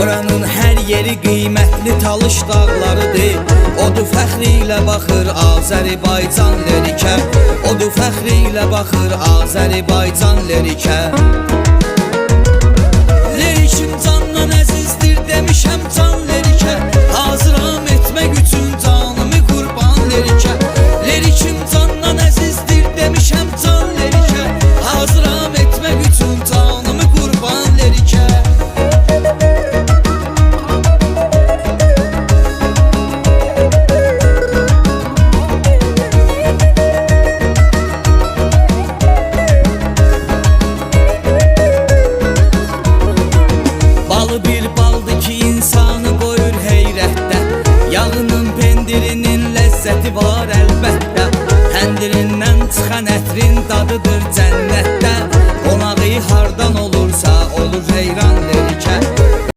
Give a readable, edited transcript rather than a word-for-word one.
Oranın hər yeri qiymətli Talış dağlarıdır. Odur fəxri ilə baxır Azərbaycan lerikə. Odur fəxri ilə baxır Azərbaycan lerikə. Lerikim candan əzizdir demişəm can lerikə. Hazıram etmək üçün canımı qurban lerikə. Lerikim candan əzizdir demişəm can lerikə. Hazıram etmək üçün canımı qurban lerikə. Balı bir baldı ki insanı qoyur heyrətdə. Yağının pendirinin ləzzəti var əlbəttə. Həndirindən çıxan ətrin dadıdır cənnətdə. Qonağı hardan